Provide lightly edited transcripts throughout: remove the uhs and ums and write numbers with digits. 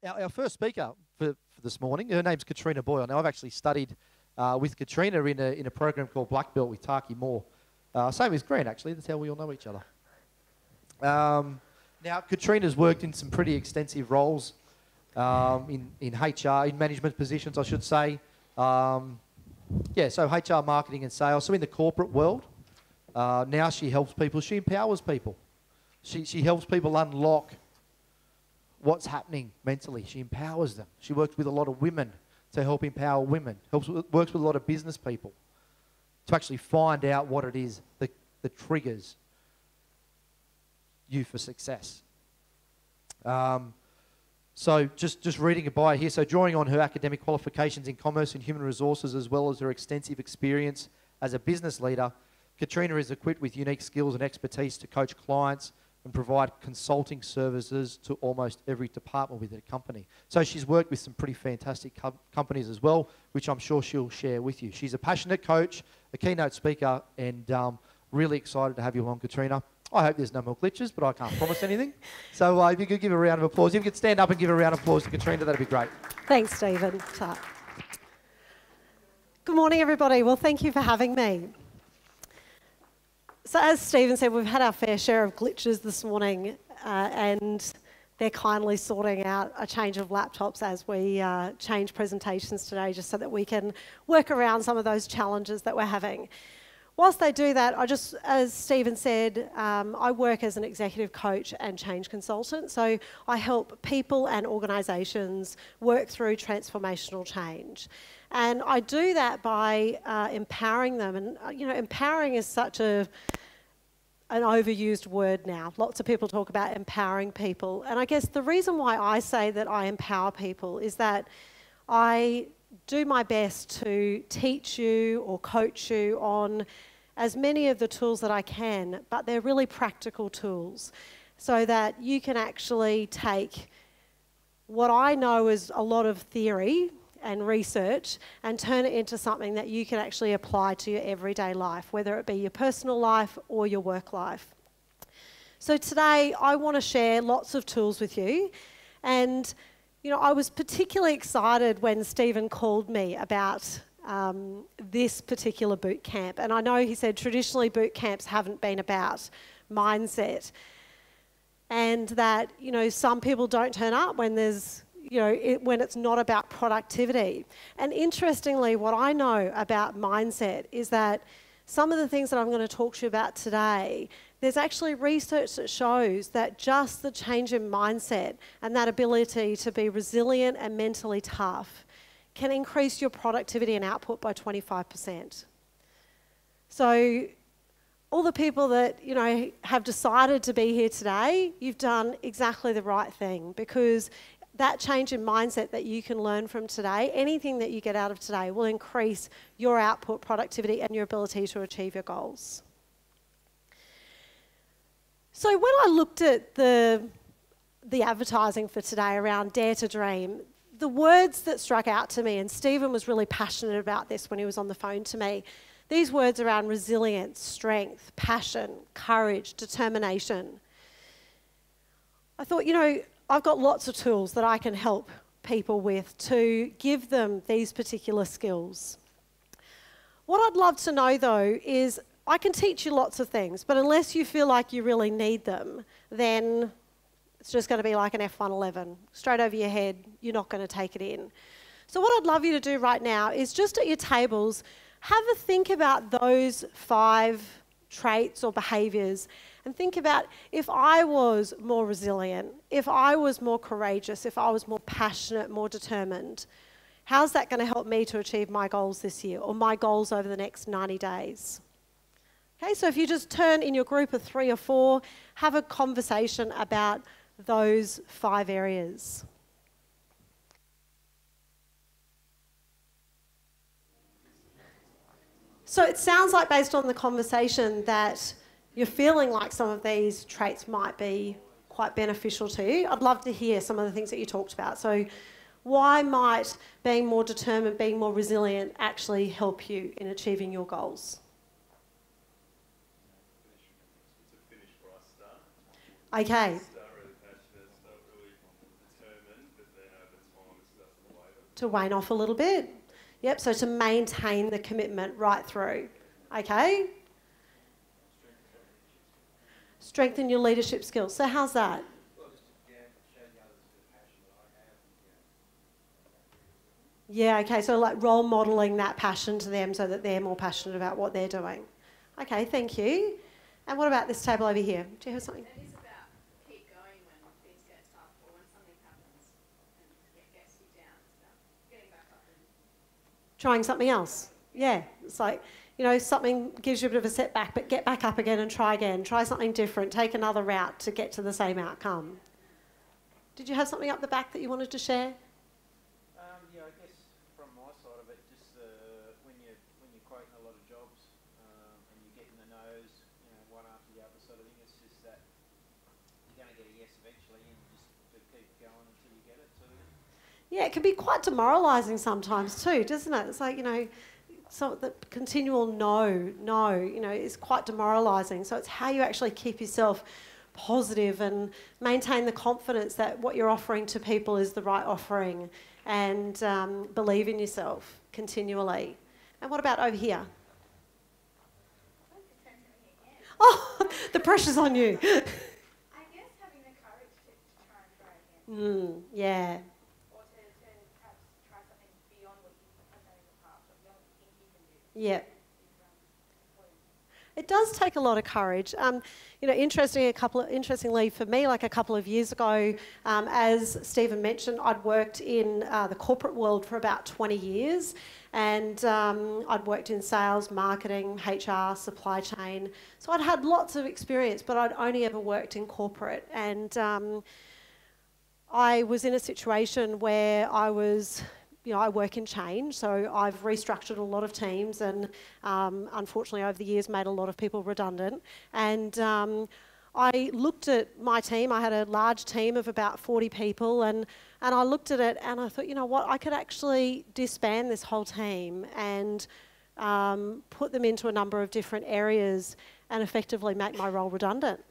Our first speaker for this morning, her name's Katrina Boyle. Now, I've actually studied with Katrina in a program called Black Belt with Taki Moore. Same as Grant, actually. That's how we all know each other. Now, Katrina's worked in some pretty extensive roles in HR, in management positions, I should say. So HR, marketing and sales. So in the corporate world, now she helps people. She empowers people. She helps people unlock what's happening mentally. She empowers them. She works with a lot of women to help empower women. Works with a lot of business people to actually find out what it is that triggers you for success. So just reading a bio here. So drawing on her academic qualifications in commerce and human resources, as well as her extensive experience as a business leader, Katrina is equipped with unique skills and expertise to coach clients and provide consulting services to almost every department within a company. So she's worked with some pretty fantastic companies as well, which I'm sure she'll share with you. She's a passionate coach, a keynote speaker, and really excited to have you on, Katrina. I hope there's no more glitches, but I can't promise anything. So if you could give a round of applause. If you could stand up and give a round of applause to Katrina, that'd be great. Thanks, Stephen. Good morning, everybody. Well, thank you for having me. So as Stephen said, we've had our fair share of glitches this morning, and they're kindly sorting out a change of laptops as we change presentations today, just so that we can work around some of those challenges that we're having. Whilst they do that, as Stephen said, I work as an executive coach and change consultant. So I help people and organisations work through transformational change. And I do that by empowering them. And, empowering is such an overused word now. Lots of people talk about empowering people. And I guess the reason why I say that I empower people is that I do my best to teach you or coach you on as many of the tools that I can, but they're really practical tools so that you can actually take what I know is a lot of theory and research and turn it into something that you can actually apply to your everyday life, whether it be your personal life or your work life. So today I want to share lots of tools with you, and I was particularly excited when Stephen called me about this particular boot camp. And I know he said traditionally boot camps haven't been about mindset, and that, some people don't turn up when there's, when it's not about productivity. And interestingly, what I know about mindset is that some of the things that I'm going to talk to you about today, there's actually research that shows that just the change in mindset and that ability to be resilient and mentally tough can increase your productivity and output by 25%. So all the people that, have decided to be here today, you've done exactly the right thing, because that change in mindset that you can learn from today, anything that you get out of today will increase your output, productivity, and your ability to achieve your goals. So when I looked at the advertising for today around Dare to Dream, the words that struck out to me, and Stephen was really passionate about this when he was on the phone to me, these words around resilience, strength, passion, courage, determination. I thought, I've got lots of tools that I can help people with to give them these particular skills. What I'd love to know, though, is I can teach you lots of things, but unless you feel like you really need them, then it's just going to be like an F-111. Straight over your head, you're not going to take it in. So what I'd love you to do right now is just at your tables, have a think about those 5 traits or behaviours, and think about, if I was more resilient, if I was more courageous, if I was more passionate, more determined, how's that going to help me to achieve my goals this year, or my goals over the next 90 days? Okay, so if you just turn in your group of 3 or 4, have a conversation about those 5 areas. So it sounds like, based on the conversation, that you're feeling like some of these traits might be quite beneficial to you. I'd love to hear some of the things that you talked about. So why might being more determined, being more resilient actually help you in achieving your goals? Okay. Start really passionate, start really determined, but then to wane off a little bit. Yep, so to maintain the commitment right through. Okay? Strengthen your leadership skills. So how's that? Yeah, okay, so like role modelling that passion to them so that they're more passionate about what they're doing. Okay, thank you. And what about this table over here? Do you have something? It is about keep going when things get tough or when something happens and it gets you down. It's about getting back up and Trying something else. Yeah, it's like, you know, something gives you a bit of a setback, but get back up again and try again. Try something different. Take another route to get to the same outcome. Did you have something up the back that you wanted to share? Yeah, I guess from my side of it, just when you're quoting a lot of jobs and you're getting the no's, you know, one after the other sort of thing, it's just that you're going to get a yes eventually, and you just got to keep going until you get it. So Yeah, it can be quite demoralising sometimes too, doesn't it? It's like, you know, so the continual no, you know, is quite demoralising. So it's how you actually keep yourself positive and maintain the confidence that what you're offering to people is the right offering, and believe in yourself continually. And what about over here? Oh, the pressure's on you. I guess having the courage to try and try again. Yeah. Or to perhaps try something beyond what you have done in the past or beyond what you think you can do. Yeah. It does take a lot of courage. You know, interestingly for me, like a couple of years ago, as Stephen mentioned, I'd worked in the corporate world for about 20 years, and I'd worked in sales, marketing, HR, supply chain. So I'd had lots of experience, but I'd only ever worked in corporate. And I was in a situation where I was, you know, I work in change, so I've restructured a lot of teams and unfortunately over the years made a lot of people redundant. And I looked at my team. I had a large team of about 40 people, and I looked at it and I thought, you know what, I could actually disband this whole team and put them into a number of different areas and effectively make my role redundant.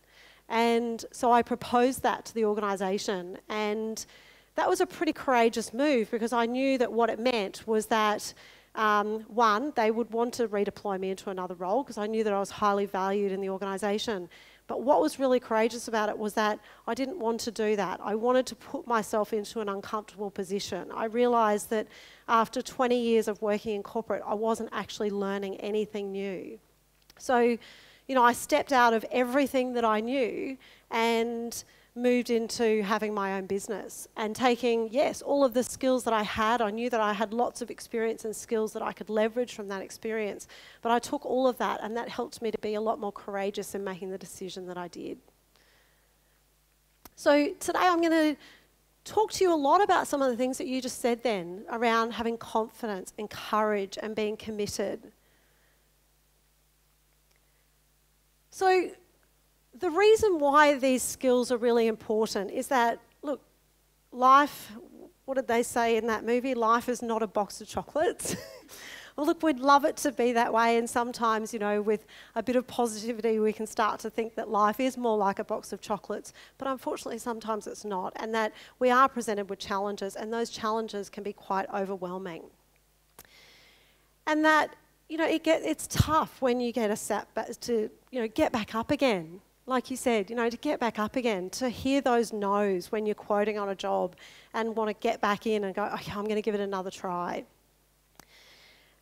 And so I proposed that to the organisation, and that was a pretty courageous move because I knew that what it meant was that, one, they would want to redeploy me into another role because I knew that I was highly valued in the organisation. But what was really courageous about it was that I didn't want to do that. I wanted to put myself into an uncomfortable position. I realised that after 20 years of working in corporate, I wasn't actually learning anything new. So, you know, I stepped out of everything that I knew and moved into having my own business and taking, yes, all of the skills that I had. I knew that I had lots of experience and skills that I could leverage from that experience, but I took all of that, and that helped me to be a lot more courageous in making the decision that I did. So today I'm going to talk to you a lot about some of the things that you just said then around having confidence and courage and being committed. So the reason why these skills are really important is that, look, life, what did they say in that movie? Life is not a box of chocolates. Well, look, we'd love it to be that way, and sometimes, you know, with a bit of positivity, we can start to think that life is more like a box of chocolates, but unfortunately sometimes it's not, and that we are presented with challenges, and those challenges can be quite overwhelming. And that, you know, it's tough when you get a setback to, you know, get back up again. Like you said, you know, to get back up again, to hear those no's when you're quoting on a job and want to get back in and go, okay, I'm going to give it another try.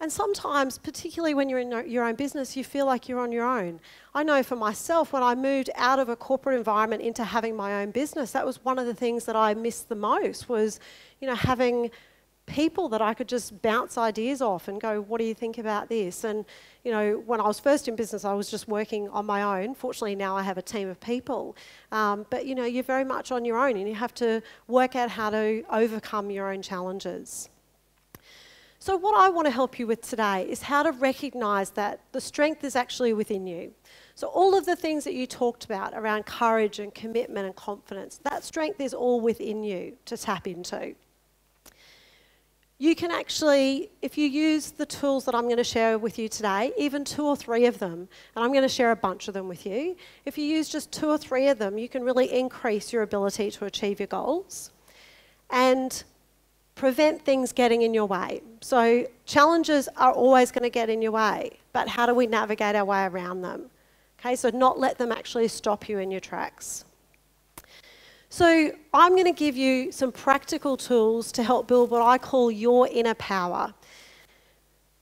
And sometimes, particularly when you're in your own business, you feel like you're on your own. I know for myself, when I moved out of a corporate environment into having my own business, that was one of the things that I missed the most was, you know, having people that I could just bounce ideas off and go, what do you think about this? And, you know, when I was first in business, I was just working on my own. Fortunately, now I have a team of people. But, you know, you're very much on your own and you have to work out how to overcome your own challenges. So what I want to help you with today is how to recognise that the strength is actually within you. So all of the things that you talked about around courage and commitment and confidence, that strength is all within you to tap into. You can actually, if you use the tools that I'm going to share with you today, even 2 or 3 of them, and I'm going to share a bunch of them with you, if you use just 2 or 3 of them, you can really increase your ability to achieve your goals. And prevent things getting in your way. So challenges are always going to get in your way, but how do we navigate our way around them? Okay, so not let them actually stop you in your tracks. So I'm going to give you some practical tools to help build what I call your inner power.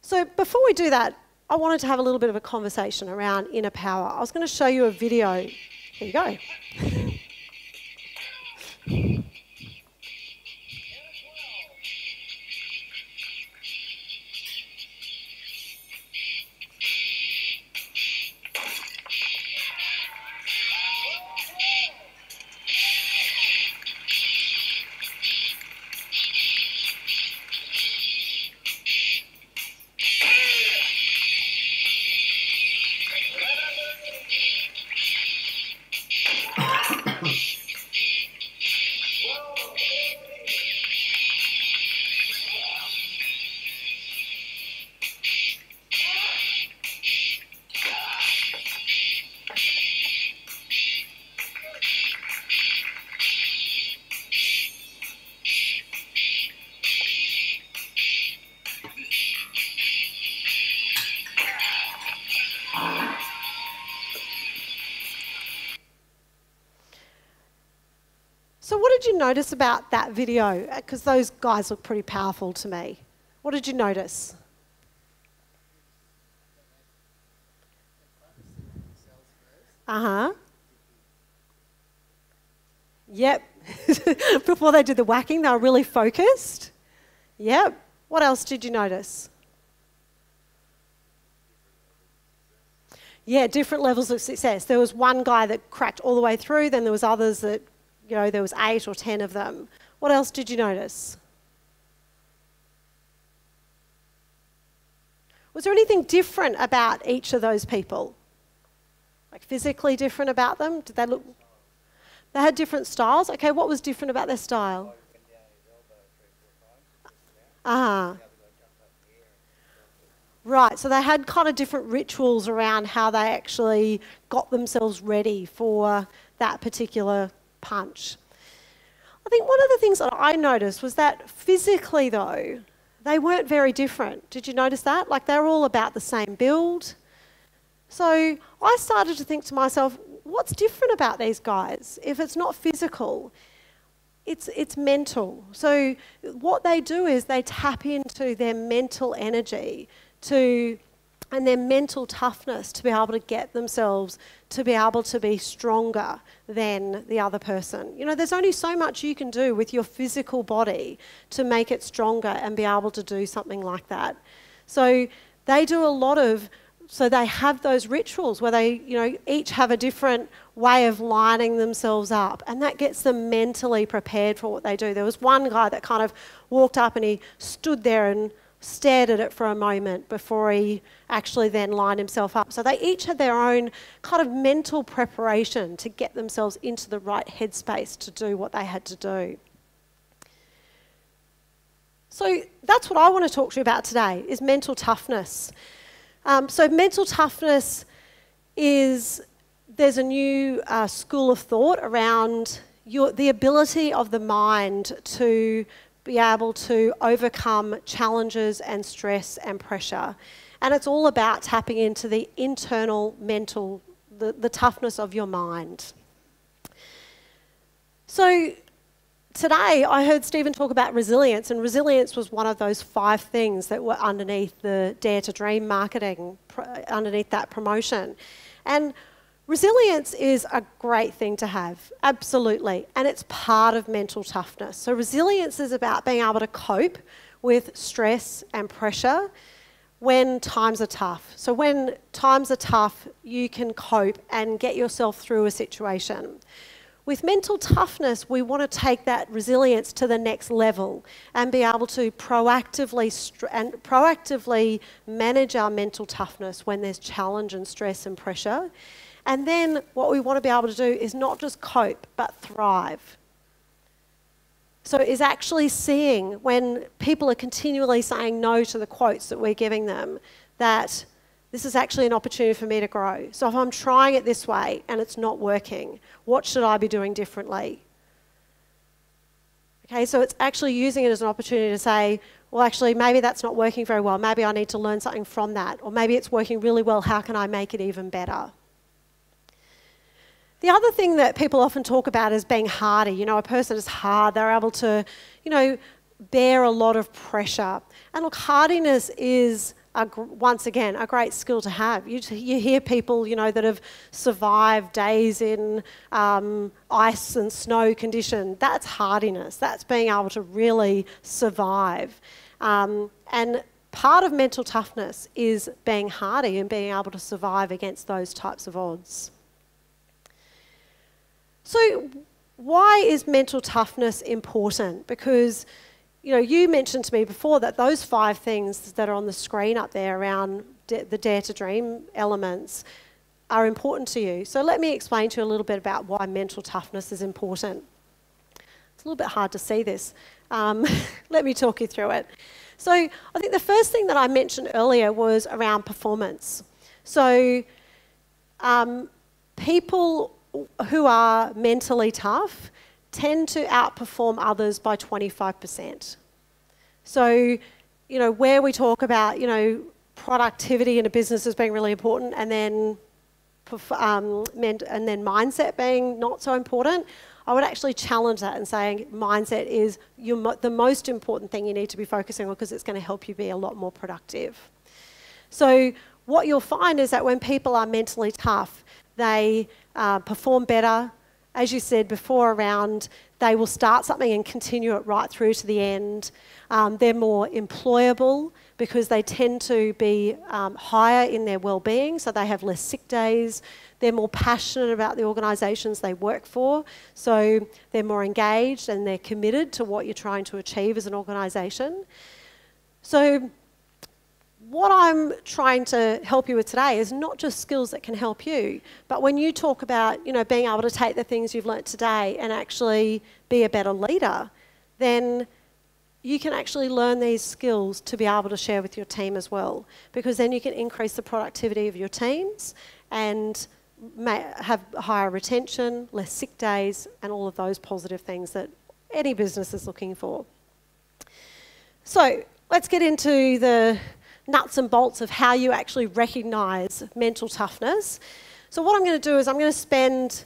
So before we do that, I wanted to have a little bit of a conversation around inner power. I was going to show you a video. Here you go. So what did you notice about that video? Because those guys look pretty powerful to me. What did you notice? Uh-huh. Yep. Before they did the whacking, they were really focused. Yep. What else did you notice? Yeah, different levels of success. There was one guy that cracked all the way through, then there was others that, you know, there was 8 or 10 of them. What else did you notice? Was there anything different about each of those people? Like physically different about them? Did they look... They had different styles? Okay, what was different about their style? Ah. Right, so they had kind of different rituals around how they actually got themselves ready for that particular punch. I think one of the things that I noticed was that physically though, they weren't very different. Did you notice that? Like they're all about the same build. So I started to think to myself, what's different about these guys? If it's not physical, it's mental. So what they do is they tap into their mental energy and their mental toughness to be able to get themselves to be able to be stronger than the other person. You know, there's only so much you can do with your physical body to make it stronger and be able to do something like that. So they do a lot of, so they have those rituals where they, you know, each have a different way of lining themselves up, and that gets them mentally prepared for what they do. There was one guy that kind of walked up and he stood there and stared at it for a moment before he actually then lined himself up. So they each had their own kind of mental preparation to get themselves into the right headspace to do what they had to do. So that's what I want to talk to you about today, is mental toughness. So mental toughness is, there's a new school of thought around the ability of the mind to be able to overcome challenges and stress and pressure. And it's all about tapping into the internal mental, the toughness of your mind. So today I heard Stephen talk about resilience, and resilience was one of those 5 things that were underneath the Dare to Dream marketing, underneath that promotion. And resilience is a great thing to have, absolutely, and it's part of mental toughness. So resilience is about being able to cope with stress and pressure when times are tough. So when times are tough, you can cope and get yourself through a situation. With mental toughness, we want to take that resilience to the next level and be able to proactively manage our mental toughness when there's challenge and stress and pressure. And then what we want to be able to do is not just cope, but thrive. So is actually seeing when people are continually saying no to the quotes that we're giving them, that this is actually an opportunity for me to grow. So if I'm trying it this way and it's not working, what should I be doing differently? Okay, so it's actually using it as an opportunity to say, well, actually, maybe that's not working very well. Maybe I need to learn something from that. Or maybe it's working really well. How can I make it even better? The other thing that people often talk about is being hardy. You know, a person is hard. They're able to, you know, bear a lot of pressure. And look, hardiness is, once again, a great skill to have. You hear people, you know, that have survived days in ice and snow condition. That's hardiness. That's being able to really survive. And part of mental toughness is being hardy and being able to survive against those types of odds. So why is mental toughness important? Because, you know, you mentioned to me before that those 5 things that are on the screen up there around the Dare to Dream elements are important to you. So let me explain to you a little bit about why mental toughness is important. It's a little bit hard to see this. Let me talk you through it. So I think the first thing that I mentioned earlier was around performance. So people who are mentally tough tend to outperform others by 25%. So, you know, where we talk about, you know, productivity in a business as being really important and then mindset being not so important, I would actually challenge that and saying mindset is the most important thing you need to be focusing on because it's going to help you be a lot more productive. So what you'll find is that when people are mentally tough, they perform better. As you said before around, they will start something and continue it right through to the end. They're more employable because they tend to be higher in their well-being, so they have less sick days. They're more passionate about the organisations they work for, so they're more engaged and they're committed to what you're trying to achieve as an organisation. So what I'm trying to help you with today is not just skills that can help you, but when you talk about, you know, being able to take the things you've learnt today and actually be a better leader, then you can actually learn these skills to be able to share with your team as well, because then you can increase the productivity of your teams and have higher retention, less sick days, and all of those positive things that any business is looking for. So let's get into the nuts and bolts of how you actually recognise mental toughness. So what I'm going to do is I'm going to spend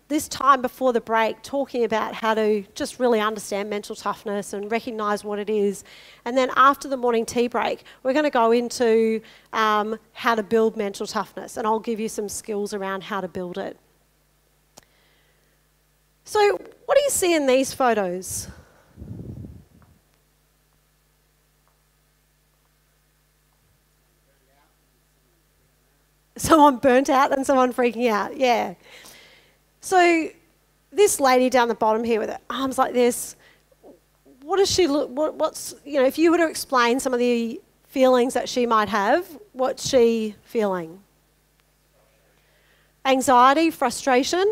this time before the break talking about how to just really understand mental toughness and recognise what it is. And then after the morning tea break, we're going to go into how to build mental toughness, and I'll give you some skills around how to build it. So what do you see in these photos? Someone burnt out and someone freaking out, yeah. So this lady down the bottom here with her arms like this, what does she look, what's, you know, if you were to explain some of the feelings that she might have, what's she feeling? Anxiety, frustration,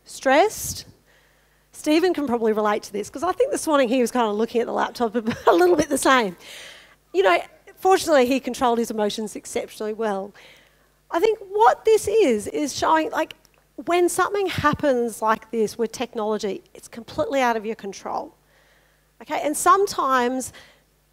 stressed. Stephen can probably relate to this because I think this morning he was kind of looking at the laptop a little bit the same. You know, fortunately he controlled his emotions exceptionally well. I think what this is showing, like, when something happens like this with technology, it's completely out of your control. Okay, and sometimes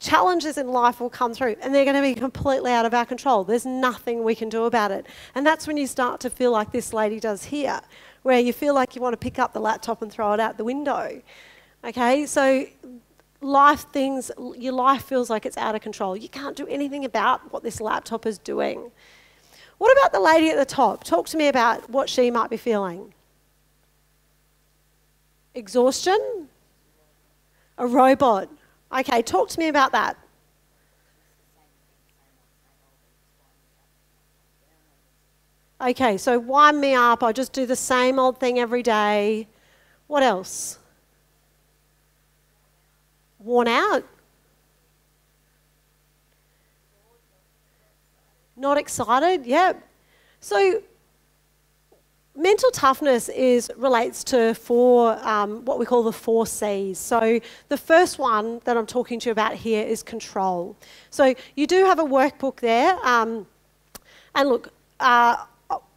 challenges in life will come through and they're going to be completely out of our control. There's nothing we can do about it. And that's when you start to feel like this lady does here, where you feel like you want to pick up the laptop and throw it out the window. Okay, so your life feels like it's out of control. You can't do anything about what this laptop is doing. What about the lady at the top? Talk to me about what she might be feeling. Exhaustion? A robot? Okay, talk to me about that. Okay, so wind me up. I just do the same old thing every day. What else? Worn out? Not excited? Yep. So mental toughness relates to what we call the 4 C's. So the first one that I'm talking to you about here is control. So you do have a workbook there. And look,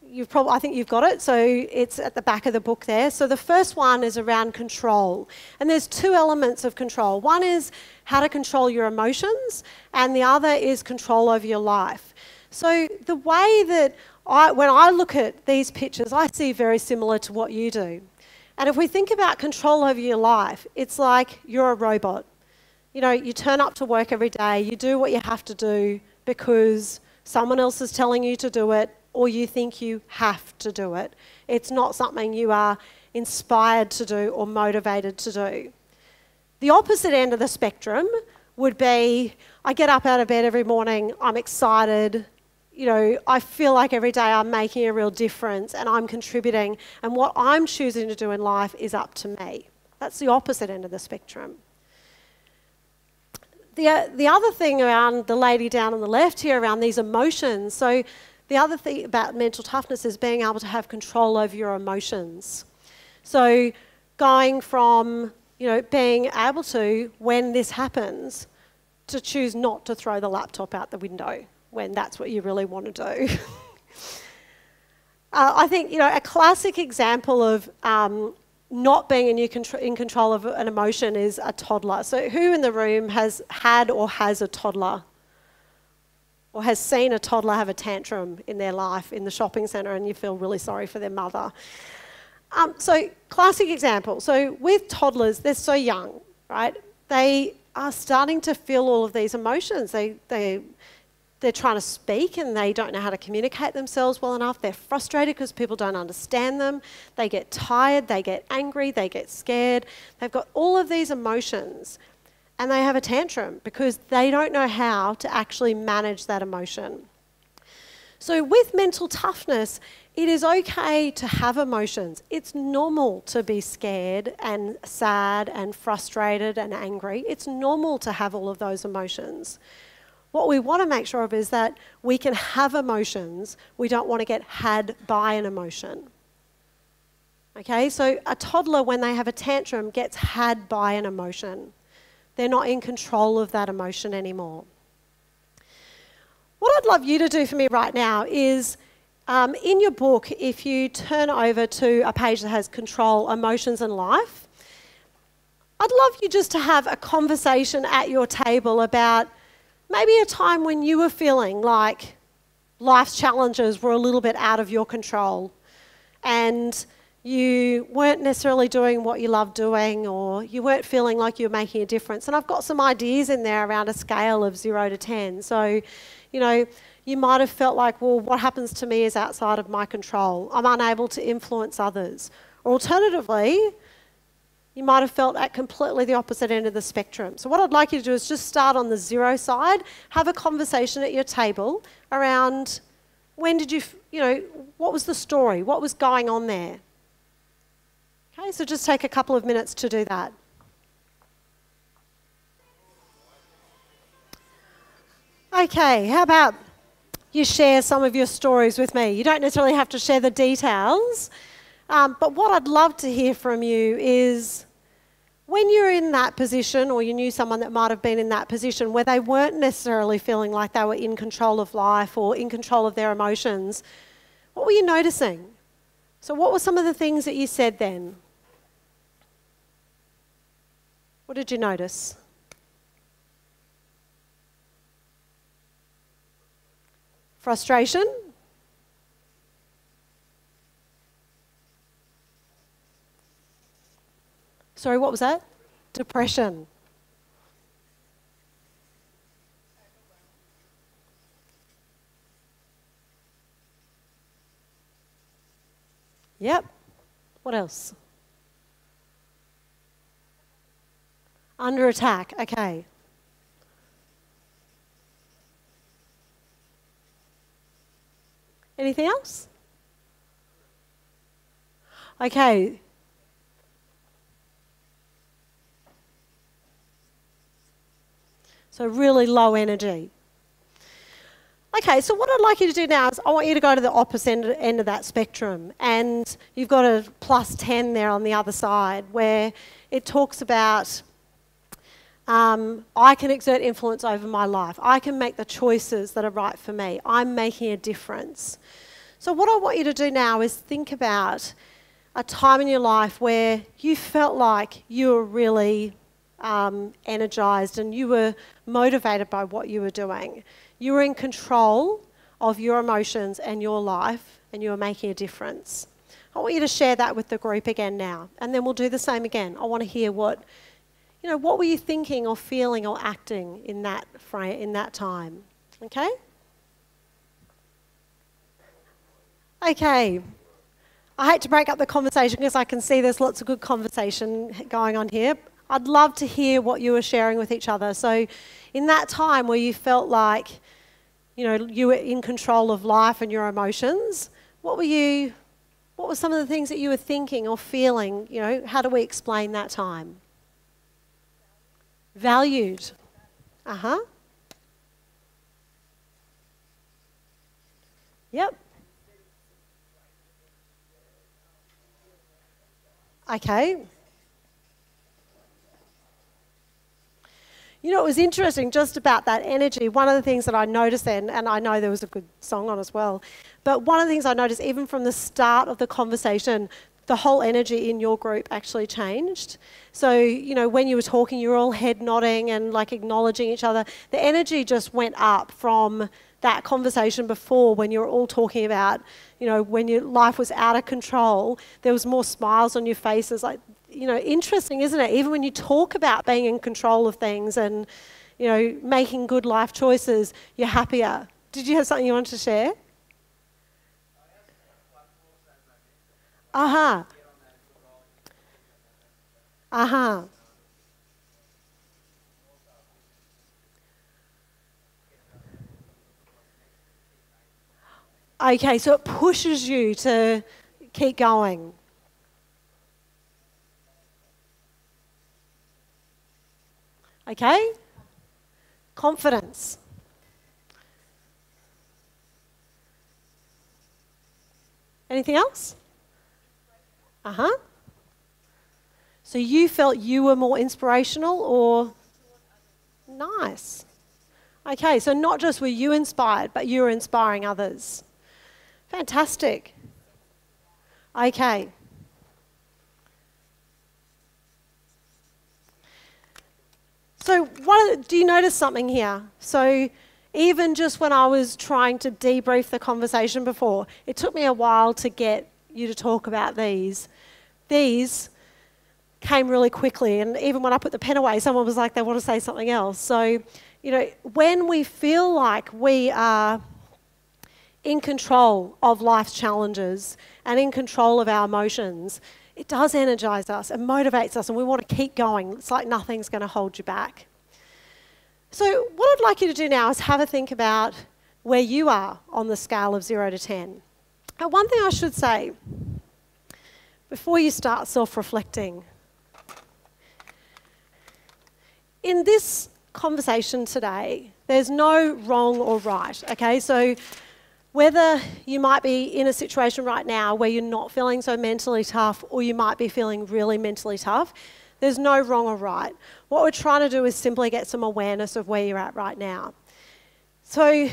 I think you've got it, so it's at the back of the book there. So the first one is around control. And there's two elements of control. One is how to control your emotions, and the other is control over your life. So the way that when I look at these pictures, I see very similar to what you do. And if we think about control over your life, it's like you're a robot. You know, you turn up to work every day, you do what you have to do because someone else is telling you to do it, or you think you have to do it. It's not something you are inspired to do or motivated to do. The opposite end of the spectrum would be, I get up out of bed every morning, I'm excited, you know, I feel like every day I'm making a real difference and I'm contributing, and what I'm choosing to do in life is up to me. That's the opposite end of the spectrum. The other thing around the lady down on the left here, around these emotions, so the other thing about mental toughness is being able to have control over your emotions. So going from, you know, being able to, when this happens, to choose not to throw the laptop out the window when that's what you really want to do. I think, you know, a classic example of not being in control of an emotion is a toddler. So who in the room has had or has a toddler? Or has seen a toddler have a tantrum in their life in the shopping centre and you feel really sorry for their mother? So classic example. So with toddlers, they're so young, right? They are starting to feel all of these emotions. They're trying to speak and they don't know how to communicate themselves well enough. They're frustrated because people don't understand them. They get tired, they get angry, they get scared. They've got all of these emotions and they have a tantrum because they don't know how to actually manage that emotion. So with mental toughness, it is okay to have emotions. It's normal to be scared and sad and frustrated and angry. It's normal to have all of those emotions. What we want to make sure of is that we can have emotions. We don't want to get had by an emotion. Okay, so a toddler, when they have a tantrum, gets had by an emotion. They're not in control of that emotion anymore. What I'd love you to do for me right now is, in your book, if you turn over to a page that has control, emotions and life, I'd love you just to have a conversation at your table about maybe a time when you were feeling like life's challenges were a little bit out of your control and you weren't necessarily doing what you love doing, or you weren't feeling like you were making a difference. And I've got some ideas in there around a scale of 0 to 10. So, you know, you might have felt like, well, what happens to me is outside of my control. I'm unable to influence others. Or alternatively, you might have felt at completely the opposite end of the spectrum. So what I'd like you to do is just start on the 0 side, have a conversation at your table around when did you, you know, what was the story? What was going on there? Okay, so just take a couple of minutes to do that. Okay, how about you share some of your stories with me? You don't necessarily have to share the details, but what I'd love to hear from you is when you're in that position, or you knew someone that might have been in that position where they weren't necessarily feeling like they were in control of life or in control of their emotions, what were you noticing? So what were some of the things that you said then? What did you notice? Frustration? Sorry, what was that? Depression. Yep. What else? Under attack. Okay. Anything else? Okay. So really low energy. Okay, so what I'd like you to do now is I want you to go to the opposite end of that spectrum, and you've got a +10 there on the other side where it talks about I can exert influence over my life. I can make the choices that are right for me. I'm making a difference. So what I want you to do now is think about a time in your life where you felt like you were really energized and you were motivated by what you were doing. You were in control of your emotions and your life, and you were making a difference. I want you to share that with the group again now, and then we'll do the same again. I want to hear what were you thinking or feeling or acting in that time, okay? Okay. I hate to break up the conversation because I can see there's lots of good conversation going on here. I'd love to hear what you were sharing with each other. So in that time where you felt like, you were in control of life and your emotions, what were some of the things that you were thinking or feeling? How do we explain that time? Valued. Uh-huh. Yep. Okay. It was interesting just about that energy. One of the things that I noticed then, and I know there was a good song on as well, but one of the things I noticed even from the start of the conversation, the whole energy in your group actually changed. So, when you were talking, you were all head nodding and like acknowledging each other. The energy just went up from that conversation before when you were all talking about, when your life was out of control, there was more smiles on your faces. Like, interesting, isn't it? Even when you talk about being in control of things and, making good life choices, you're happier. Did you have something you wanted to share? Uh-huh. Uh-huh. Okay, so it pushes you to keep going. Okay? Confidence. Anything else? Uh-huh. So you felt you were more inspirational or? Nice. Okay, so not just were you inspired, but you were inspiring others. Fantastic. Okay. So do you notice something here? So even just when I was trying to debrief the conversation before, it took me a while to get you to talk about these. These came really quickly, and even when I put the pen away, someone was like, they want to say something else. So, when we feel like we are in control of life's challenges and in control of our emotions, it does energize us and motivates us, and we want to keep going. It's like nothing's going to hold you back. So what I'd like you to do now is have a think about where you are on the scale of 0 to 10. Now, one thing I should say before you start self-reflecting, in this conversation today, there's no wrong or right, okay? So whether you might be in a situation right now where you're not feeling so mentally tough, or you might be feeling really mentally tough, there's no wrong or right. What we're trying to do is simply get some awareness of where you're at right now. So,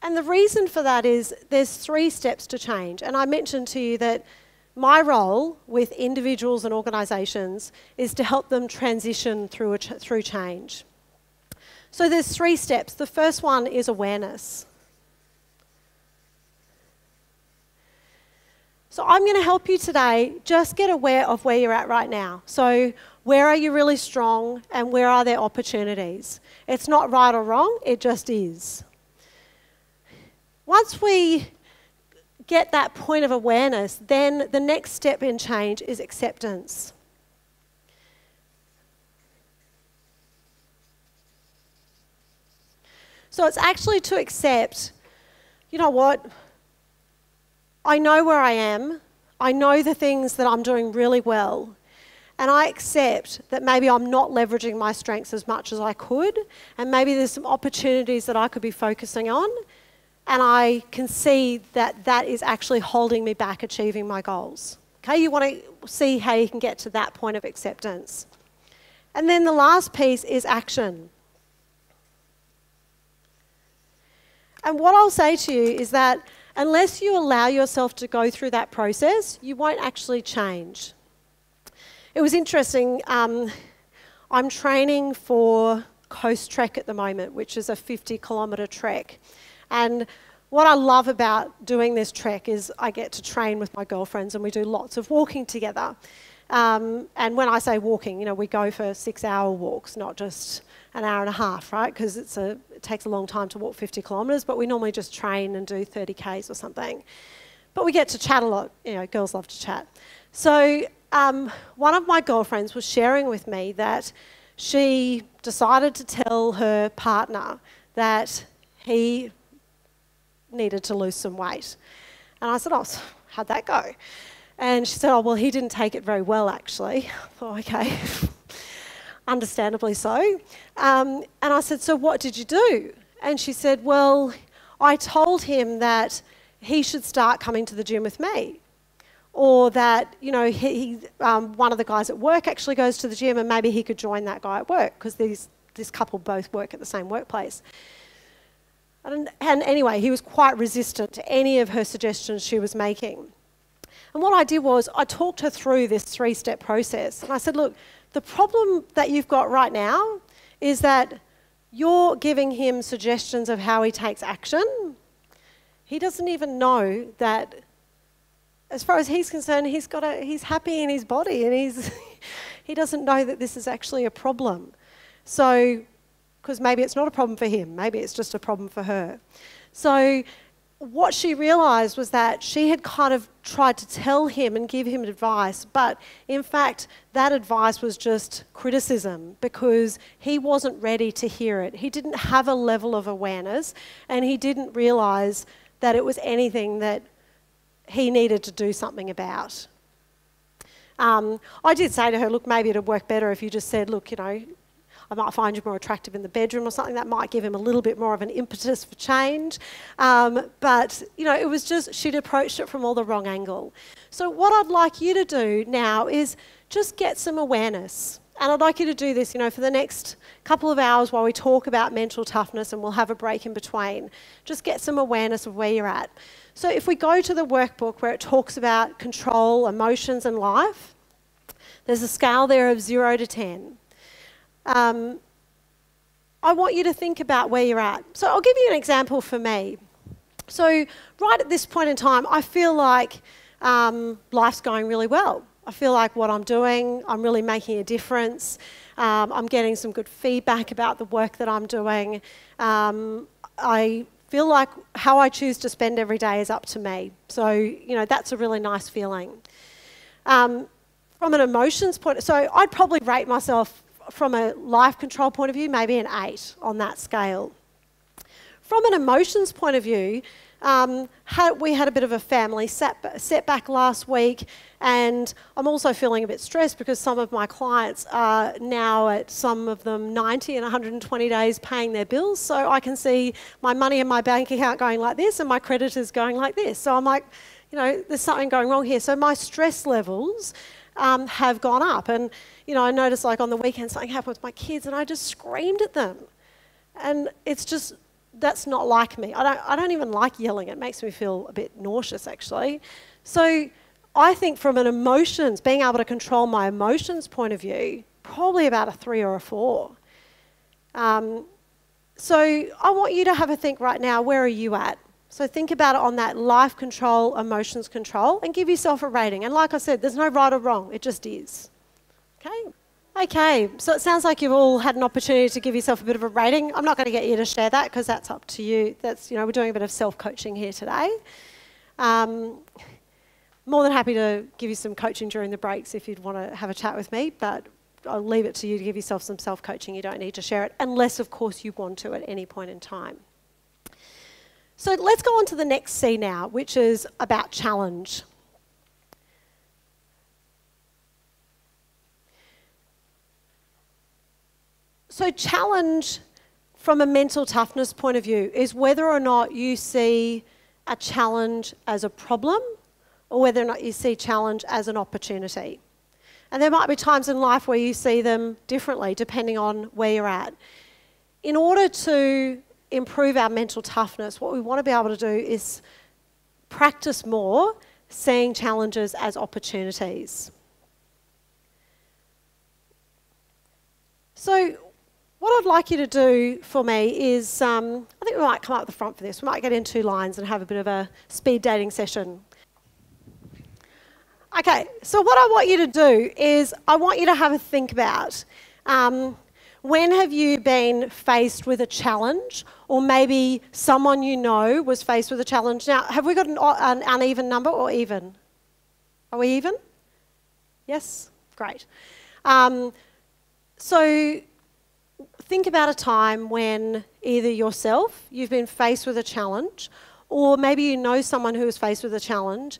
and the reason for that is there's 3 steps to change. And I mentioned to you that my role with individuals and organisations is to help them transition through change. So there's 3 steps. The first one is awareness. So I'm going to help you today just get aware of where you're at right now. So where are you really strong and where are there opportunities? It's not right or wrong, it just is. Once we get that point of awareness, then the next step in change is acceptance. So it's actually to accept, you know what, I know where I am, I know the things that I'm doing really well, and I accept that maybe I'm not leveraging my strengths as much as I could, and maybe there's some opportunities that I could be focusing on, and I can see that that is actually holding me back achieving my goals. Okay, you want to see how you can get to that point of acceptance. And then the last piece is action. And what I'll say to you is that unless you allow yourself to go through that process, you won't actually change. It was interesting. I'm training for Coast Trek at the moment, which is a 50-kilometre trek. And what I love about doing this trek is I get to train with my girlfriends and we do lots of walking together. And when I say walking, you know, we go for 6-hour walks, not just an hour and a half, right? Because it takes a long time to walk 50 kilometres, but we normally just train and do 30 Ks or something. But we get to chat a lot. You know, girls love to chat. So one of my girlfriends was sharing with me that she decided to tell her partner that he needed to lose some weight. And I said, oh, how'd that go? And she said, oh, well, he didn't take it very well, actually. I thought, okay, understandably so. And I said, so what did you do? And she said, well, I told him that he should start coming to the gym with me. Or that, you know, one of the guys at work actually goes to the gym and maybe he could join that guy at work because this couple both work at the same workplace. And anyway, he was quite resistant to any of her suggestions she was making. And what I did was I talked her through this 3-step process. And I said, look, the problem that you've got right now is that you're giving him suggestions of how he takes action. He doesn't even know that, as far as he's concerned, he's happy in his body and he doesn't know that this is actually a problem. So, because maybe it's not a problem for him, maybe it's just a problem for her. So what she realised was that she had kind of tried to tell him and give him advice, but in fact that advice was just criticism because he wasn't ready to hear it. He didn't have a level of awareness and he didn't realise that it was anything that he needed to do something about. I did say to her, look, maybe it'd work better if you just said, look, you know, I might find you more attractive in the bedroom or something. That might give him a little bit more of an impetus for change. But, you know, it was just, she'd approached it from all the wrong angle. So what I'd like you to do now is just get some awareness. And I'd like you to do this, you know, for the next couple of hours while we talk about mental toughness, and we'll have a break in between. Just get some awareness of where you're at. So if we go to the workbook where it talks about control, emotions and life, there's a scale there of 0 to 10. I want you to think about where you're at. So I'll give you an example for me. So right at this point in time, I feel like life's going really well. I feel like what I'm doing, I'm really making a difference. I'm getting some good feedback about the work that I'm doing. I feel like how I choose to spend every day is up to me. So, you know, that's a really nice feeling. From an emotions point, so I'd probably rate myself from a life control point of view, maybe an 8 on that scale. From an emotions point of view, we had a bit of a family setback last week, and I'm also feeling a bit stressed because some of my clients are now at, some of them, 90 and 120 days paying their bills. So I can see my money in my bank account going like this and my creditors going like this. So I'm like, you know, there's something going wrong here. So my stress levels have gone up. And, you know, I noticed like on the weekend something happened with my kids and I just screamed at them. And it's just, that's not like me. I don't even like yelling. It makes me feel a bit nauseous, actually. So I think from an emotions, being able to control my emotions point of view, probably about a 3 or a 4. So I want you to have a think right now, where are you at? So think about it on that life control, emotions control, and give yourself a rating. And like I said, there's no right or wrong. It just is. Okay? Okay, so it sounds like you've all had an opportunity to give yourself a bit of a rating. I'm not going to get you to share that because that's up to you. That's, you know, we're doing a bit of self-coaching here today. More than happy to give you some coaching during the breaks if you'd want to have a chat with me, but I'll leave it to you to give yourself some self-coaching. You don't need to share it unless, of course, you want to at any point in time. So let's go on to the next C now, which is about challenge. So challenge from a mental toughness point of view is whether or not you see a challenge as a problem or whether or not you see challenge as an opportunity. And there might be times in life where you see them differently depending on where you're at. In order to improve our mental toughness, what we want to be able to do is practice more seeing challenges as opportunities. So what I'd like you to do for me is, I think we might come up the front for this. We might get in 2 lines and have a bit of a speed dating session. Okay, so what I want you to do is I want you to have a think about when have you been faced with a challenge, or maybe someone you know was faced with a challenge. Now, have we got an uneven number or even? Are we even? Yes? Great. So think about a time when either yourself, you've been faced with a challenge, or maybe you know someone who was faced with a challenge,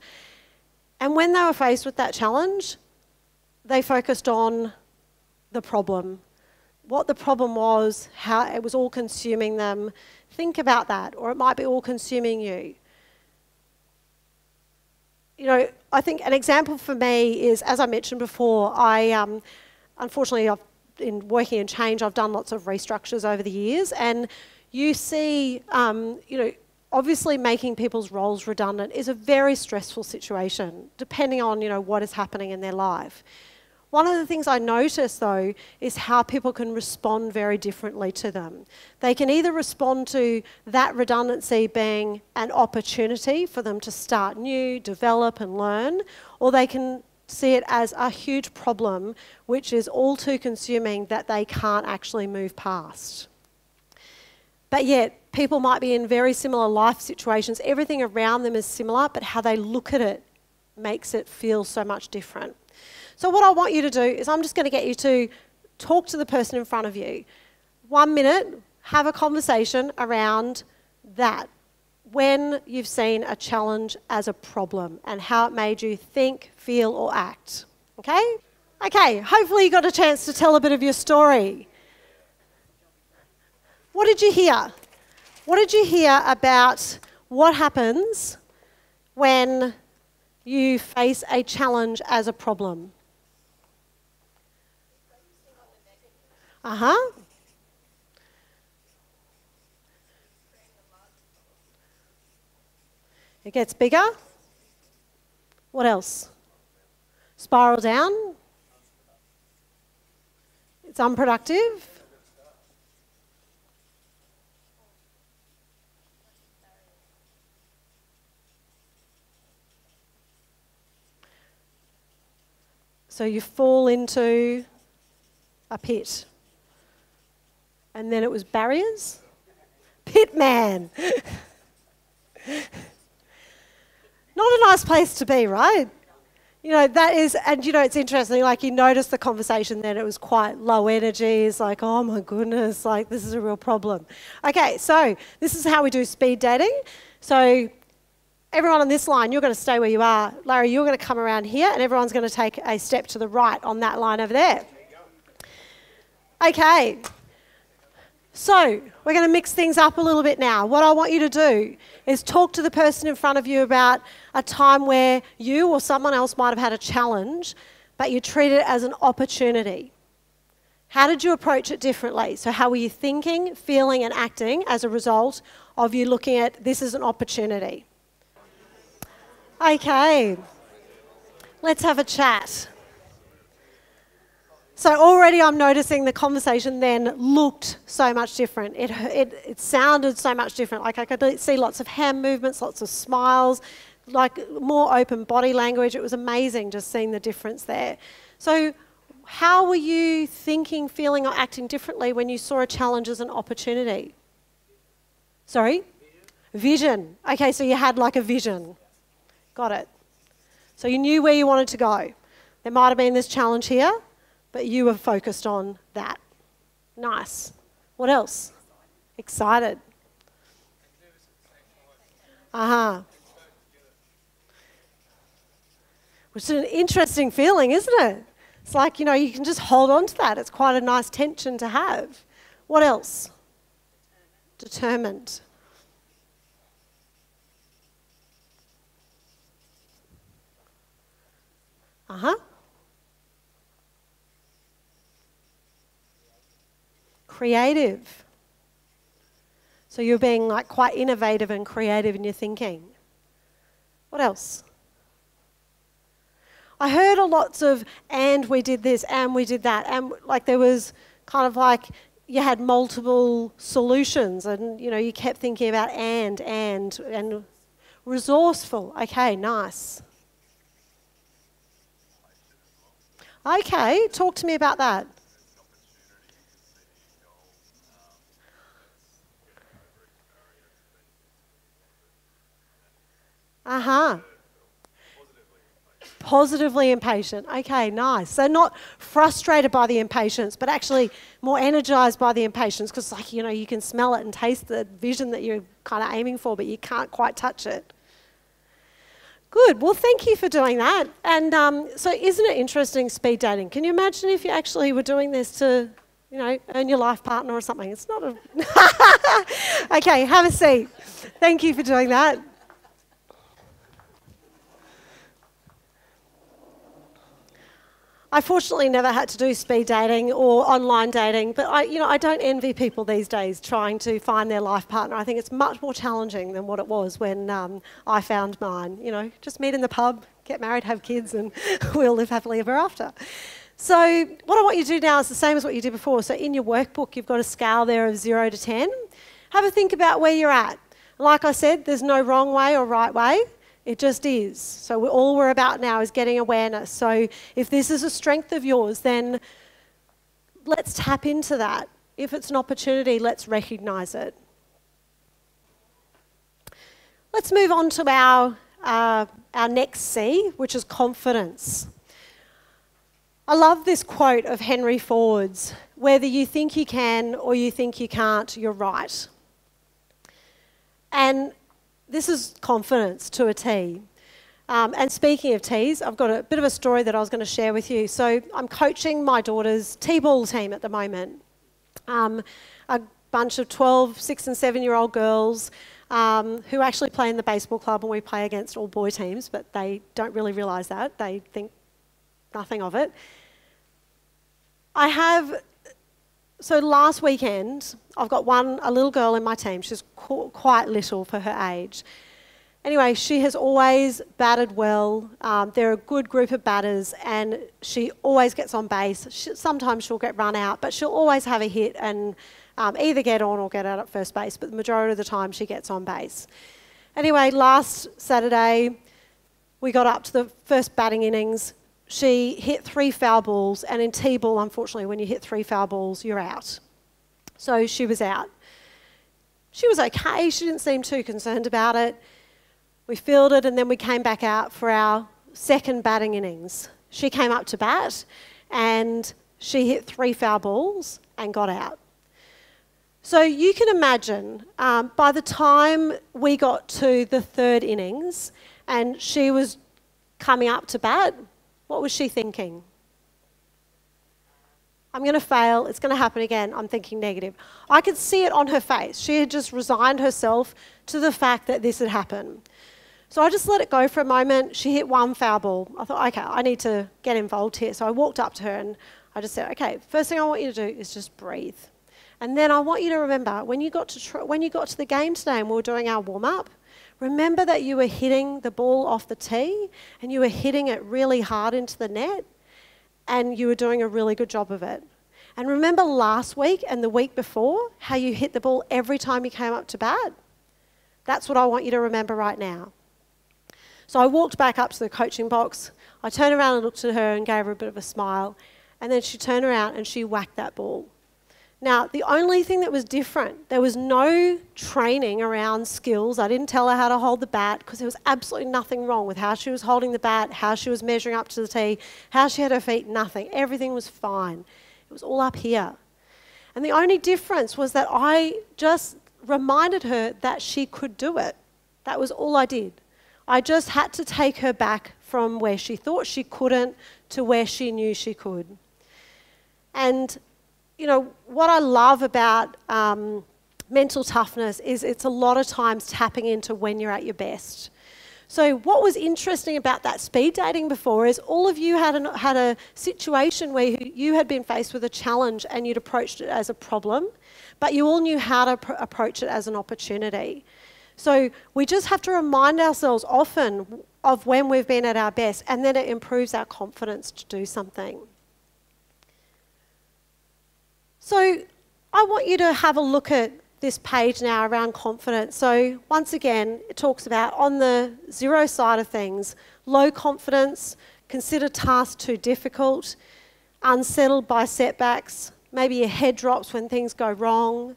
and when they were faced with that challenge, they focused on the problem, what the problem was, how it was all consuming them. Think about that, or it might be all consuming you. You know, I think an example for me is, as I mentioned before, unfortunately, in working in change, I've done lots of restructures over the years, and you see, obviously making people's roles redundant is a very stressful situation, depending on, what is happening in their life. One of the things I notice, though, is how people can respond very differently to them. They can either respond to that redundancy being an opportunity for them to start new, develop and learn, or they can see it as a huge problem which is all too consuming that they can't actually move past. But yet, people might be in very similar life situations. Everything around them is similar, but how they look at it makes it feel so much different. So what I want you to do is I'm just going to get you to talk to the person in front of you. 1 minute, have a conversation around that. When you've seen a challenge as a problem and how it made you think, feel or act. Okay? Okay, hopefully you got a chance to tell a bit of your story. What did you hear? What did you hear about what happens when you face a challenge as a problem? Uh-huh. It gets bigger. What else? Spiral down. It's unproductive. So you fall into a pit. And then it was barriers. Pit man. Not a nice place to be, right? That is, and it's interesting, like you notice the conversation then, it was quite low energy. It's like, oh my goodness, like this is a real problem. Okay, so this is how we do speed dating. So everyone on this line, you're going to stay where you are. Larry, you're going to come around here and everyone's going to take a step to the right on that line over there. Okay. So we're going to mix things up a little bit now. What I want you to do is talk to the person in front of you about a time where you or someone else might have had a challenge, but you treat it as an opportunity. How did you approach it differently? So how were you thinking, feeling and acting as a result of you looking at this as an opportunity? Okay, let's have a chat. So already I'm noticing the conversation then looked so much different. It sounded so much different. Like I could see lots of hand movements, lots of smiles, like more open body language. It was amazing just seeing the difference there. So how were you thinking, feeling or acting differently when you saw a challenge as an opportunity? Sorry? Vision. Okay, so you had like a vision. Got it. So you knew where you wanted to go. There might have been this challenge here, but you were focused on that. Nice. What else? Excited. Which is an interesting feeling, isn't it? It's like, you can just hold on to that. It's quite a nice tension to have. What else? Determined. Creative. So you're being like quite innovative and creative in your thinking. What else? I heard a lots of, and we did this, and we did that, and like there was kind of like you had multiple solutions, and you know you kept thinking about and resourceful. Okay, nice. Okay, talk to me about that. Uh-huh. Positively impatient. Okay, nice. So not frustrated by the impatience, but actually more energized by the impatience because, like, you know, you can smell it and taste the vision that you're kind of aiming for, but you can't quite touch it. Good. Well, thank you for doing that. And so isn't it interesting, speed dating? Can you imagine if you actually were doing this to, you know, earn your life partner or something? It's not a... Okay, have a seat. Thank you for doing that. I fortunately never had to do speed dating or online dating, but I don't envy people these days trying to find their life partner. I think it's much more challenging than what it was when I found mine. You know, just meet in the pub, get married, have kids, and we'll live happily ever after. So what I want you to do now is the same as what you did before. So in your workbook, you've got a scale there of 0 to 10. Have a think about where you're at. Like I said, there's no wrong way or right way. It just is. So all we're about now is getting awareness. So if this is a strength of yours, then let's tap into that. If it's an opportunity, let's recognise it. Let's move on to our next C, which is confidence. I love this quote of Henry Ford's, whether you think you can or you think you can't, you're right. And this is confidence to a T. And speaking of T's, I've got a bit of a story that I was going to share with you. So I'm coaching my daughter's T-ball team at the moment. A bunch of 12, 6 and 7-year-old girls who actually play in the baseball club, and we play against all boy teams, but they don't really realise that. They think nothing of it. So last weekend, I've got a little girl in my team. She's quite little for her age. Anyway, she has always batted well. They're a good group of batters, and she always gets on base. Sometimes she'll get run out, but she'll always have a hit and either get on or get out at first base, but the majority of the time she gets on base. Anyway, last Saturday, we got up to the first batting innings. She hit 3 foul balls, and in T-ball, unfortunately, when you hit 3 foul balls, you're out. So she was out. She was okay. She didn't seem too concerned about it. We fielded, and then we came back out for our second batting innings. She came up to bat, and she hit 3 foul balls and got out. So you can imagine, by the time we got to the third innings, and she was coming up to bat, what was she thinking? I'm going to fail. It's going to happen again. I'm thinking negative. I could see it on her face. She had just resigned herself to the fact that this had happened. So I just let it go for a moment. She hit 1 foul ball. I thought, okay, I need to get involved here. So I walked up to her and I just said, okay, first thing I want you to do is just breathe. And then I want you to remember, when you got to the game today and we were doing our warm-up, remember that you were hitting the ball off the tee and you were hitting it really hard into the net and you were doing a really good job of it. And remember last week and the week before how you hit the ball every time you came up to bat? That's what I want you to remember right now. So I walked back up to the coaching box. I turned around and looked at her and gave her a bit of a smile. And then she turned around and she whacked that ball. Now, the only thing that was different, there was no training around skills. I didn't tell her how to hold the bat because there was absolutely nothing wrong with how she was holding the bat, how she was measuring up to the tee, how she had her feet, nothing. Everything was fine. It was all up here. And the only difference was that I just reminded her that she could do it. That was all I did. I just had to take her back from where she thought she couldn't to where she knew she could. And you know, what I love about mental toughness is it's a lot of times tapping into when you're at your best. So what was interesting about that speed dating before is all of you had a situation where you had been faced with a challenge and you'd approached it as a problem, but you all knew how to approach it as an opportunity. So we just have to remind ourselves often of when we've been at our best, and then it improves our confidence to do something. So I want you to have a look at this page now around confidence. So once again, it talks about on the 0 side of things, low confidence, consider tasks too difficult, unsettled by setbacks, maybe your head drops when things go wrong.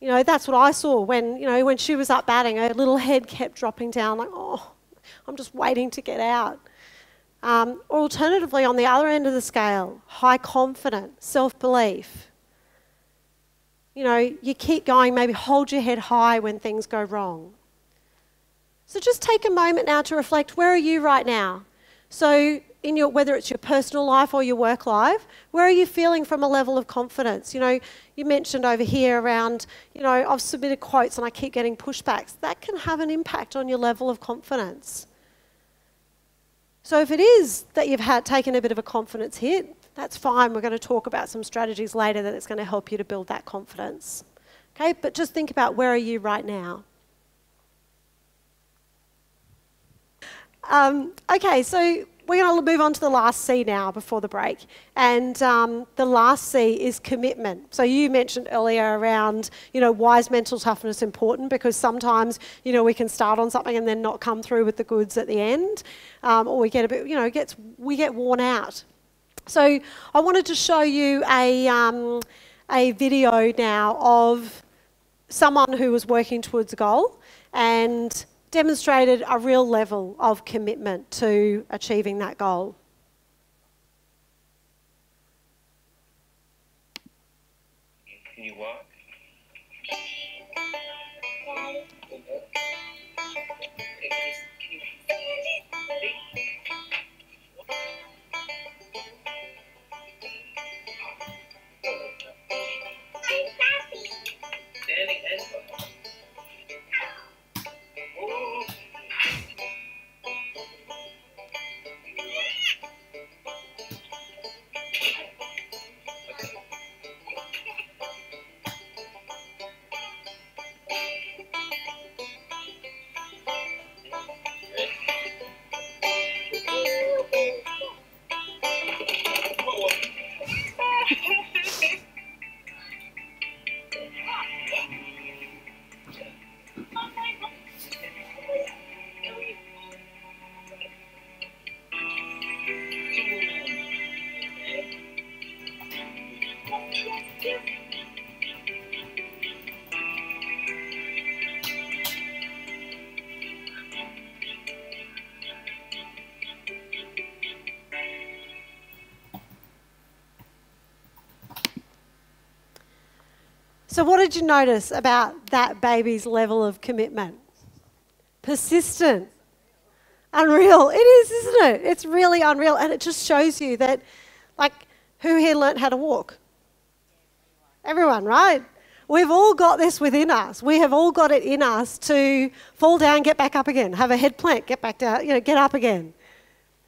You know, that's what I saw when, you know, when she was up batting, her little head kept dropping down like, oh, I'm just waiting to get out. Or alternatively, on the other end of the scale, high confidence, self-belief. You know, you keep going, maybe hold your head high when things go wrong. So just take a moment now to reflect, where are you right now? So in your, whether it's your personal life or your work life, where are you feeling from a level of confidence? You know, you mentioned over here around, you know, I've submitted quotes and I keep getting pushbacks. That can have an impact on your level of confidence. So if it is that you've taken a bit of a confidence hit, that's fine. We're going to talk about some strategies later that it's going to help you to build that confidence. Okay, but just think about, where are you right now? Okay, so we're going to move on to the last C now before the break. And the last C is commitment. So you mentioned earlier around, you know, why is mental toughness important? Because sometimes, you know, we can start on something and then not come through with the goods at the end. Or we get a bit, you know, we get worn out. So I wanted to show you a video now of someone who was working towards a goal and demonstrated a real level of commitment to achieving that goal. Can you walk? Standing and So what did you notice about that baby's level of commitment? Persistent. Unreal. It is, isn't it? It's really unreal. And it just shows you that, like, who here learnt how to walk? Everyone, right? We've all got this within us. We have all got it in us to fall down, get back up again, have a head plant, get back down, you know, get up again.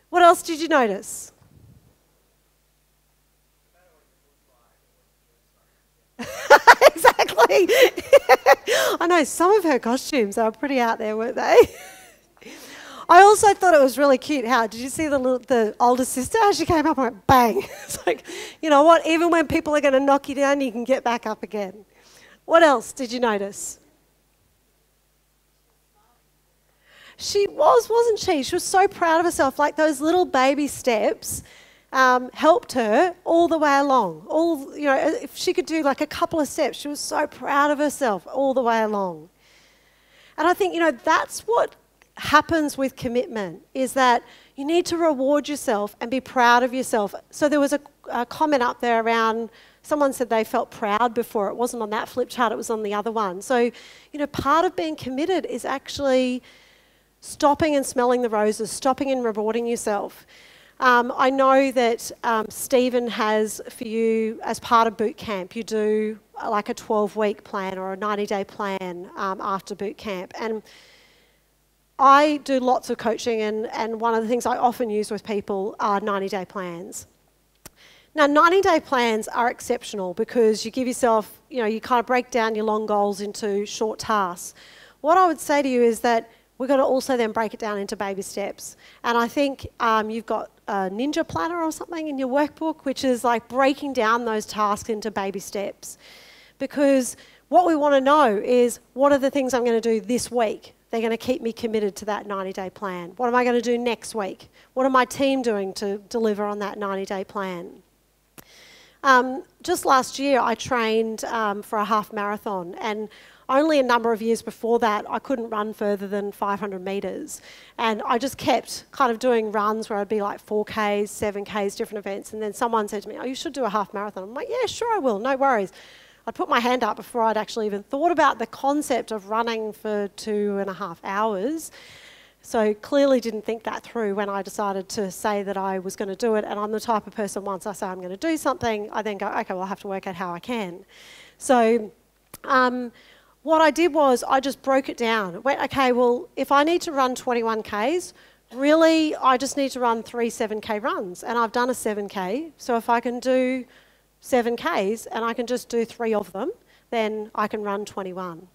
What else did you notice? Exactly. I know some of her costumes are pretty out there, weren't they? I also thought it was really cute how, did you see the older sister? How she came up and went bang. It's like, you know what, even when people are going to knock you down, you can get back up again. What else did you notice? She was, wasn't she? She was so proud of herself. Like those little baby steps helped her all the way along. All, you know, if she could do like a couple of steps, she was so proud of herself all the way along. And I think, you know, that's what happens with commitment, is that you need to reward yourself and be proud of yourself. So there was a comment up there around, someone said they felt proud before. It wasn't on that flip chart, it was on the other one. So, you know, part of being committed is actually stopping and smelling the roses, stopping and rewarding yourself. I know that Stephen has for you, as part of boot camp, you do like a 12-week plan or a 90-day plan after boot camp. And I do lots of coaching, and one of the things I often use with people are 90-day plans. Now, 90-day plans are exceptional because you give yourself, you know, you kind of break down your long goals into short tasks. what I would say to you is that we've got to also then break it down into baby steps. And I think you've got a ninja planner or something in your workbook, which is like breaking down those tasks into baby steps. Because what we want to know is, what are the things I'm going to do this week? They're going to keep me committed to that 90-day plan. What am I going to do next week? What are my team doing to deliver on that 90-day plan? Just last year, I trained for a half marathon, and only a number of years before that, I couldn't run further than 500 metres. And I just kept kind of doing runs where I'd be like 4Ks, 7Ks, different events. And then someone said to me, oh, you should do a half marathon. I'm like, yeah, sure I will, no worries. I'd put my hand up before I'd actually even thought about the concept of running for 2.5 hours. So clearly didn't think that through when I decided to say that I was going to do it. And I'm the type of person, once I say I'm going to do something, I then go, okay, well, I'll have to work out how I can. So what I did was I just broke it down. Went, okay, well, if I need to run 21 Ks, really I just need to run 3 7K runs. And I've done a 7K. So if I can do 7 Ks and I can just do 3 of them, then I can run 21.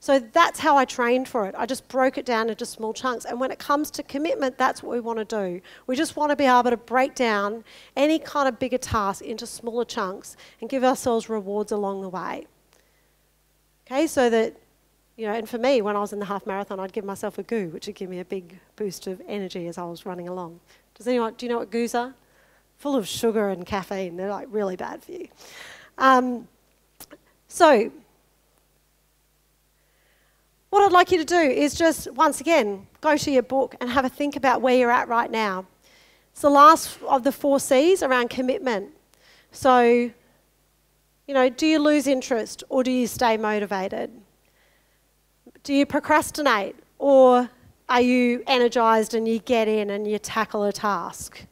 So that's how I trained for it. I just broke it down into small chunks. And when it comes to commitment, that's what we want to do. We just want to be able to break down any kind of bigger task into smaller chunks and give ourselves rewards along the way. Okay, so that, you know, and for me, when I was in the half marathon, I'd give myself a goo, which would give me a big boost of energy as I was running along. Do you know what goos are? Full of sugar and caffeine. They're like really bad for you. So what I'd like you to do is just, once again, go to your book and have a think about where you're at right now. It's the last of the 4 C's around commitment. So, you know, do you lose interest or do you stay motivated? Do you procrastinate or are you energized and you get in and you tackle a task?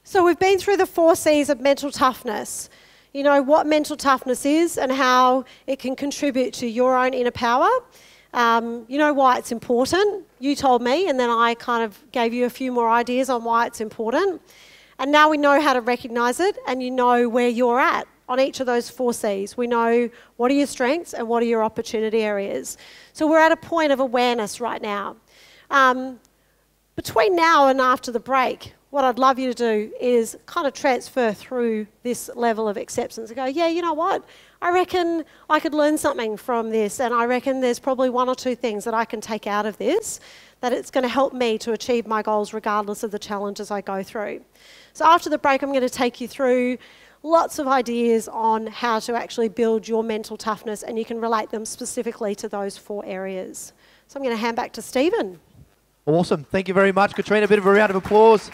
So we've been through the 4 C's of mental toughness. You know what mental toughness is and how it can contribute to your own inner power. You know why it's important. You told me, and then I kind of gave you a few more ideas on why it's important. And now we know how to recognise it, and you know where you're at on each of those 4 C's. We know what are your strengths and what are your opportunity areas. So we're at a point of awareness right now. Between now and after the break, what I'd love you to do is kind of transfer through this level of acceptance and go, yeah, you know what? I reckon I could learn something from this, and I reckon there's probably 1 or 2 things that I can take out of this, that it's going to help me to achieve my goals regardless of the challenges I go through. So after the break, I'm going to take you through lots of ideas on how to actually build your mental toughness, and you can relate them specifically to those 4 areas. So I'm going to hand back to Stephen. Awesome. Thank you very much, Katrina. A bit of a round of applause.